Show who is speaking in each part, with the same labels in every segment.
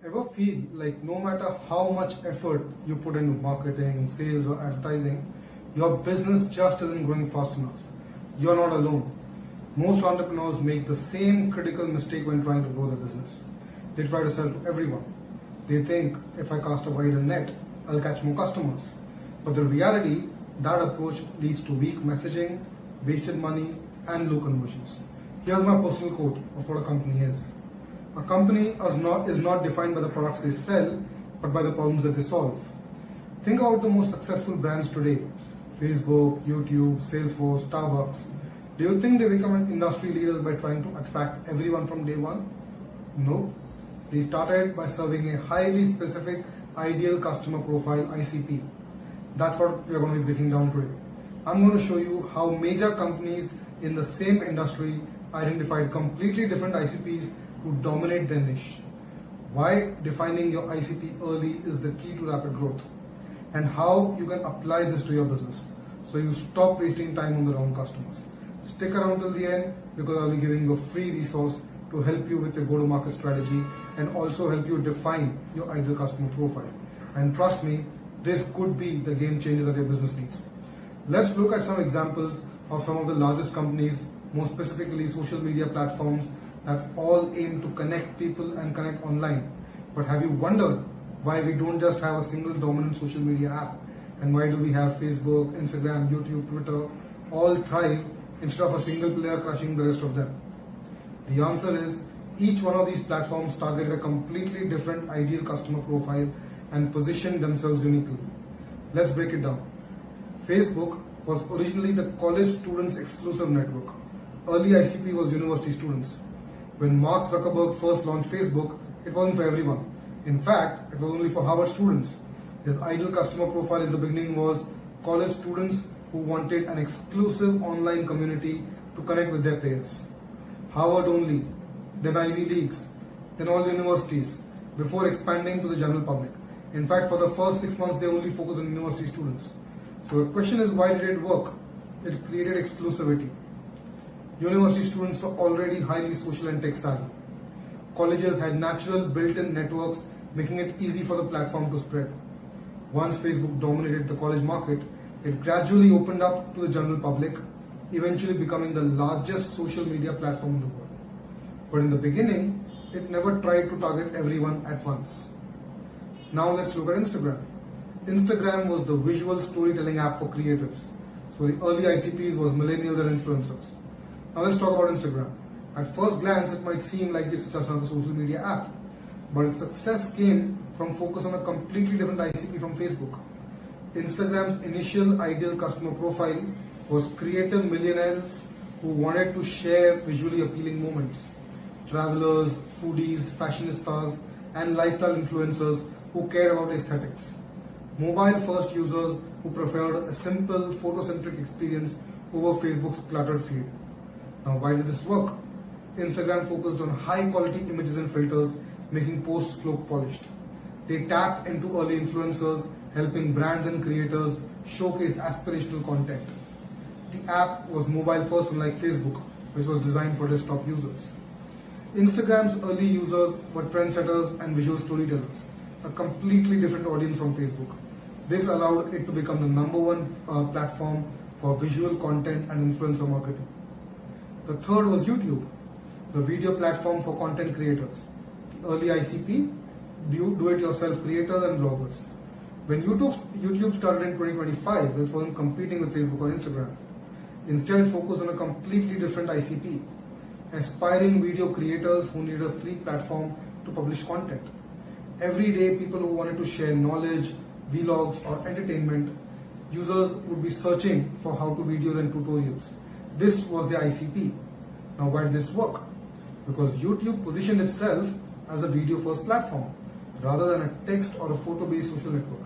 Speaker 1: Ever feel like no matter how much effort you put into marketing, sales, or advertising, your business just isn't growing fast enough? You're not alone. Most entrepreneurs make the same critical mistake when trying to grow their business. They try to sell to everyone. They think if I cast a wider net, I'll catch more customers. But the reality, that approach leads to weak messaging, wasted money, and low conversions. Here's my personal quote of what a company is. A company is not defined by the products they sell, but by the problems that they solve. Think about the most successful brands today: Facebook, YouTube, Salesforce, Starbucks. Do you think they become industry leaders by trying to attract everyone from day one? No. They started by serving a highly specific ideal customer profile, ICP. That's what we're going to be breaking down today. I'm going to show you how major companies in the same industry identified completely different ICPs to dominate their niche. Why defining your ICP early is the key to rapid growth, and how you can apply this to your business so you stop wasting time on the wrong customers. Stick around till the end because I'll be giving you a free resource to help you with your go-to-market strategy and also help you define your ideal customer profile. And trust me, this could be the game changer that your business needs. Let's look at some examples of some of the largest companies, more specifically social media platforms that all aim to connect people and connect online. But have you wondered why we don't just have a single dominant social media app? And why do we have Facebook, Instagram, YouTube, Twitter all thrive instead of a single player crushing the rest of them? The answer is each one of these platforms targeted a completely different ideal customer profile and positioned themselves uniquely. Let's break it down. Facebook was originally the college students exclusive network. Early ICP was university students. When Mark Zuckerberg first launched Facebook, it wasn't for everyone. In fact, it was only for Harvard students. His ideal customer profile in the beginning was college students who wanted an exclusive online community to connect with their peers. Harvard only, then Ivy Leagues, then all universities, before expanding to the general public. In fact, for the first 6 months, they only focused on university students. So the question is, why did it work? It created exclusivity. University students were already highly social and tech savvy. Colleges had natural built-in networks, making it easy for the platform to spread. Once Facebook dominated the college market, it gradually opened up to the general public, eventually becoming the largest social media platform in the world. But in the beginning, it never tried to target everyone at once. Now let's look at Instagram. Instagram was the visual storytelling app for creators. So the early ICPs was millennials and influencers. Now let's talk about Instagram. At first glance, it might seem like it's just another social media app, but its success came from focus on a completely different ICP from Facebook. Instagram's initial ideal customer profile was creative millennials who wanted to share visually appealing moments. Travelers, foodies, fashionistas, and lifestyle influencers who cared about aesthetics. Mobile-first users who preferred a simple, photocentric experience over Facebook's cluttered feed. Now, why did this work? Instagram focused on high-quality images and filters, making posts look polished. They tapped into early influencers, helping brands and creators showcase aspirational content. The app was mobile-first, unlike Facebook, which was designed for desktop users. Instagram's early users were trendsetters and visual storytellers, a completely different audience from Facebook. This allowed it to become the #1 platform for visual content and influencer marketing. The third was YouTube, the video platform for content creators. The early ICP, do-it-yourself creators and vloggers. When YouTube started in 2025, it wasn't competing with Facebook or Instagram. Instead, it focused on a completely different ICP, aspiring video creators who needed a free platform to publish content. Every day, people who wanted to share knowledge, vlogs, or entertainment, users would be searching for how-to videos and tutorials. This was the ICP. Now, why did this work? Because YouTube positioned itself as a video-first platform rather than a text or a photo-based social network.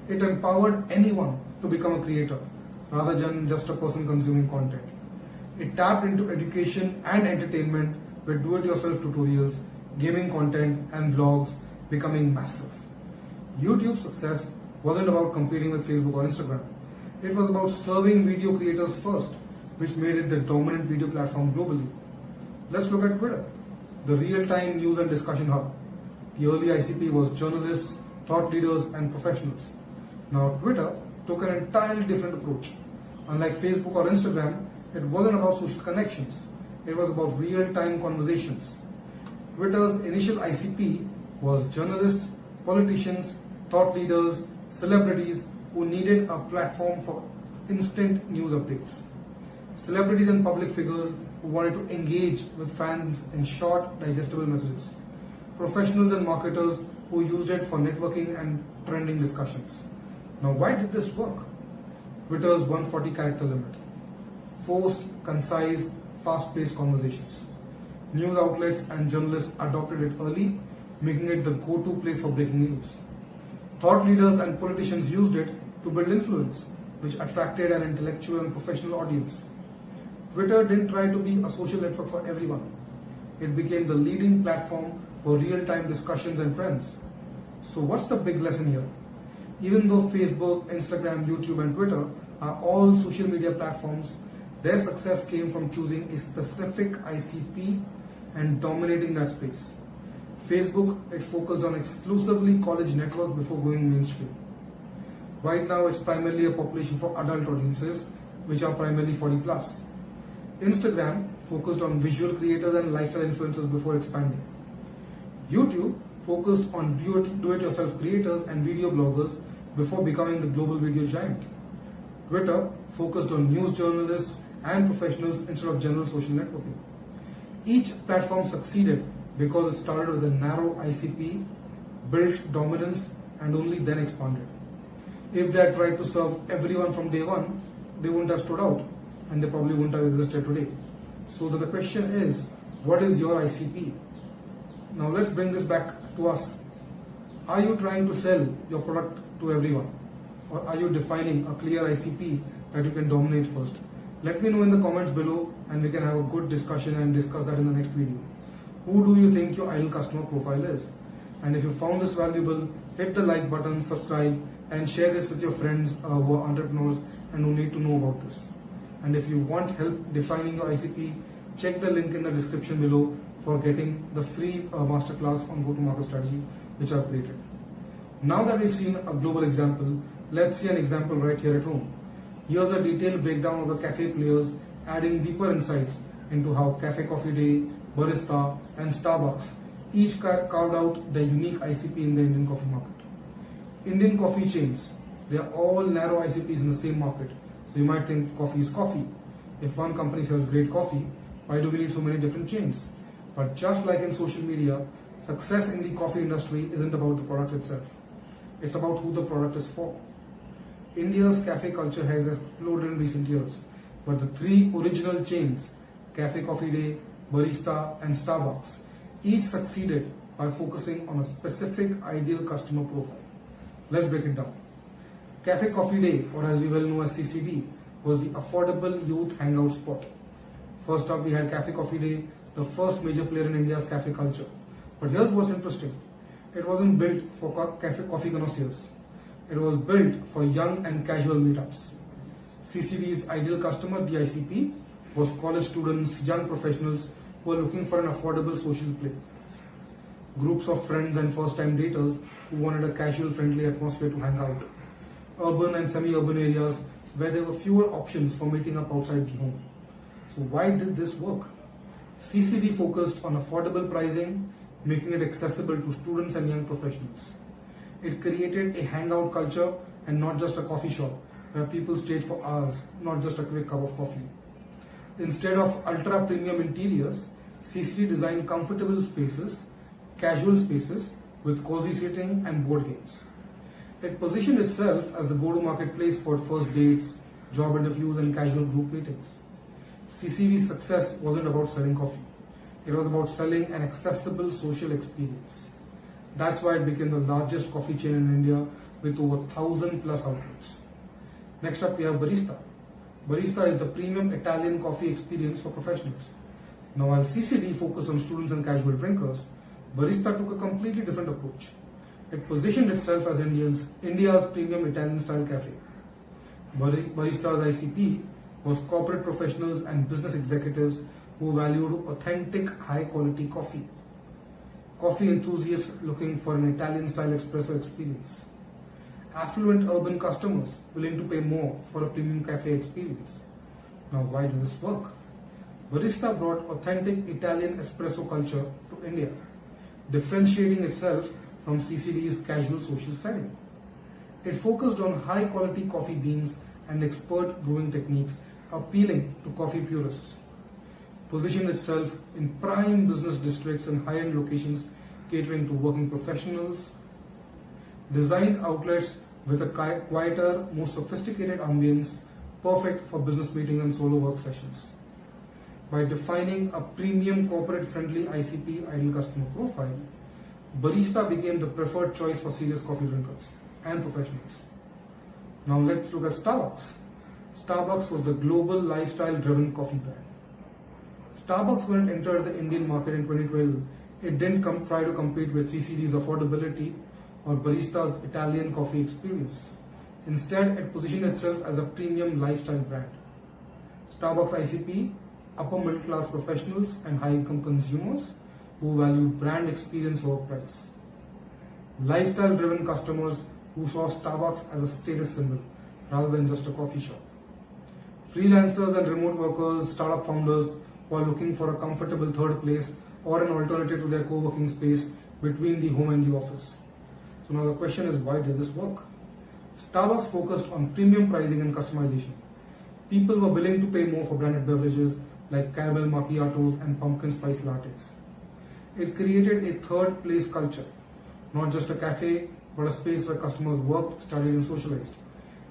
Speaker 1: It empowered anyone to become a creator rather than just a person consuming content. It tapped into education and entertainment with do-it-yourself tutorials, gaming content, and vlogs becoming massive. YouTube's success wasn't about competing with Facebook or Instagram. It was about serving video creators first, which made it the dominant video platform globally. Let's look at Twitter, the real-time news and discussion hub. The early ICP was journalists, thought leaders, and professionals. Now, Twitter took an entirely different approach. Unlike Facebook or Instagram, it wasn't about social connections, it was about real-time conversations. Twitter's initial ICP was journalists, politicians, thought leaders, celebrities who needed a platform for instant news updates. Celebrities and public figures who wanted to engage with fans in short, digestible messages. Professionals and marketers who used it for networking and trending discussions. Now, why did this work? Twitter's 140 character limit. Forced, concise, fast-paced conversations. News outlets and journalists adopted it early, making it the go-to place for breaking news. Thought leaders and politicians used it to build influence, which attracted an intellectual and professional audience. Twitter didn't try to be a social network for everyone. It became the leading platform for real-time discussions and trends. So what's the big lesson here? Even though Facebook, Instagram, YouTube, and Twitter are all social media platforms, their success came from choosing a specific ICP and dominating that space. Facebook, it focused on exclusively college networks before going mainstream. Right now, it's primarily a population for adult audiences, which are primarily 40 plus. Instagram focused on visual creators and lifestyle influencers before expanding. YouTube focused on do-it-yourself creators and video bloggers before becoming the global video giant. Twitter focused on news journalists and professionals instead of general social networking. Each platform succeeded because it started with a narrow ICP, built dominance, and only then expanded. If they had tried to serve everyone from day one, they wouldn't have stood out, and they probably wouldn't have existed today. So the question is, what is your ICP? Now let's bring this back to us. Are you trying to sell your product to everyone? Or are you defining a clear ICP that you can dominate first? Let me know in the comments below and we can have a good discussion and discuss that in the next video. Who do you think your ideal customer profile is? And if you found this valuable, hit the like button, subscribe, and share this with your friends who are entrepreneurs and who need to know about this. And if you want help defining your ICP, check the link in the description below for getting the free masterclass on go-to-market strategy which I've created. Now that we've seen a global example, let's see an example right here at home. Here's a detailed breakdown of the cafe players, adding deeper insights into how Cafe Coffee Day, Barista, and Starbucks each carved out their unique ICP in the Indian coffee market. Indian coffee chains, they are all narrow ICPs in the same market. So you might think coffee is coffee. If one company sells great coffee, why do we need so many different chains? But just like in social media, success in the coffee industry isn't about the product itself. It's about who the product is for. India's cafe culture has exploded in recent years, but the three original chains, Cafe Coffee Day, Barista, and Starbucks, each succeeded by focusing on a specific ideal customer profile. Let's break it down. Cafe Coffee Day, or as we well know as CCD, was the affordable youth hangout spot. First up, we had Cafe Coffee Day, the first major player in India's cafe culture. But here's what's interesting. It wasn't built for coffee connoisseurs. It was built for young and casual meetups. CCD's ideal customer, the ICP, was college students, young professionals who were looking for an affordable social place. Groups of friends and first-time daters who wanted a casual, friendly atmosphere to hang out. Urban and semi-urban areas where there were fewer options for meeting up outside the home. So why did this work? CCD focused on affordable pricing, making it accessible to students and young professionals. It created a hangout culture and not just a coffee shop where people stayed for hours, not just a quick cup of coffee. Instead of ultra premium interiors, CCD designed comfortable spaces, casual spaces with cozy seating and board games. It positioned itself as the go-to-market place for first dates, job interviews, and casual group meetings. CCD's success wasn't about selling coffee. It was about selling an accessible social experience. That's why it became the largest coffee chain in India with over 1,000 plus outlets. Next up, we have Barista. Barista is the premium Italian coffee experience for professionals. Now, while CCD focused on students and casual drinkers, Barista took a completely different approach. It positioned itself as India's premium Italian-style cafe. Barista's ICP was corporate professionals and business executives who valued authentic, high-quality coffee. coffee enthusiasts looking for an Italian-style espresso experience, affluent urban customers willing to pay more for a premium cafe experience. Now, why did this work? Barista brought authentic Italian espresso culture to India, differentiating itself from CCD's casual social setting. It focused on high-quality coffee beans and expert brewing techniques, appealing to coffee purists. Positioned itself in prime business districts and high-end locations catering to working professionals. Designed outlets with a quieter, more sophisticated ambience, perfect for business meetings and solo work sessions. By defining a premium corporate-friendly ICP ideal customer profile, Barista became the preferred choice for serious coffee drinkers and professionals. Now let's look at Starbucks. Starbucks was the global lifestyle-driven coffee brand. Starbucks, when it entered the Indian market in 2012, it didn't try to compete with CCD's affordability or Barista's Italian coffee experience. Instead, it positioned itself as a premium lifestyle brand. Starbucks ICP, upper middle class professionals and high income consumers who valued brand experience over price. Lifestyle driven customers who saw Starbucks as a status symbol rather than just a coffee shop. Freelancers and remote workers, startup founders who are looking for a comfortable third place or an alternative to their co-working space between the home and the office. So now the question is, why did this work? Starbucks focused on premium pricing and customization. People were willing to pay more for branded beverages like caramel macchiatos and pumpkin spice lattes. It created a third place culture, not just a cafe, but a space where customers worked, studied and socialized.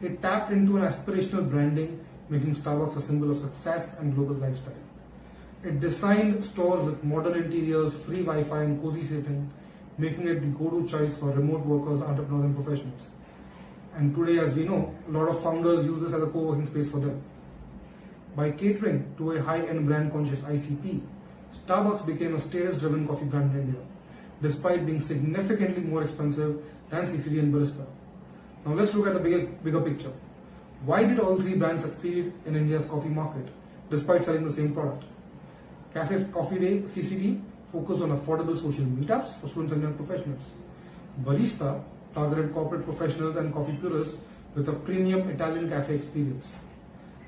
Speaker 1: It tapped into an aspirational branding, making Starbucks a symbol of success and global lifestyle. It designed stores with modern interiors, free Wi-Fi and cozy seating, making it the go-to choice for remote workers, entrepreneurs and professionals. And today, as we know, a lot of founders use this as a co-working space for them. By catering to a high-end brand-conscious ICP, Starbucks became a status-driven coffee brand in India, despite being significantly more expensive than CCD and Barista. Now let's look at the bigger picture. Why did all three brands succeed in India's coffee market, despite selling the same product? Cafe Coffee Day, CCD, focused on affordable social meetups for students and young professionals. Barista targeted corporate professionals and coffee purists with a premium Italian cafe experience.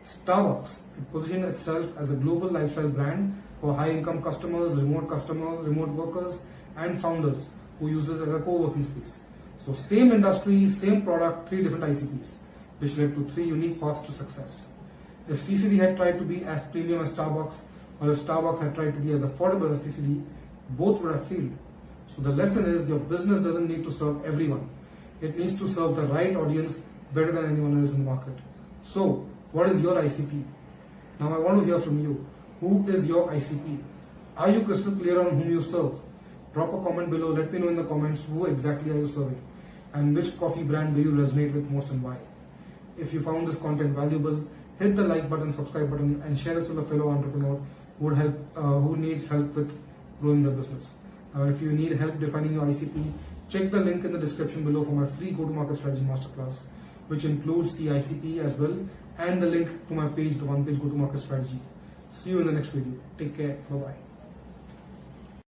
Speaker 1: Starbucks, it positioned itself as a global lifestyle brand for high-income customers, remote workers, and founders who use this as a co-working space. So same industry, same product, three different ICPs, which led to three unique paths to success. If CCD had tried to be as premium as Starbucks, or if Starbucks had tried to be as affordable as CCD, both would have failed. So the lesson is, your business doesn't need to serve everyone. It needs to serve the right audience better than anyone else in the market. So, what is your ICP? Now I want to hear from you. Who is your ICP? Are you crystal clear on whom you serve? Drop a comment below. Let me know in the comments who exactly are you serving and which coffee brand do you resonate with most and why. If you found this content valuable, hit the like button, subscribe button and share this with a fellow entrepreneur who needs help with growing their business. If you need help defining your ICP, check the link in the description below for my free go-to-market strategy masterclass, which includes the ICP as well and the link to my page, the one-page go-to-market strategy. See you in the next video. Take care. Bye-bye.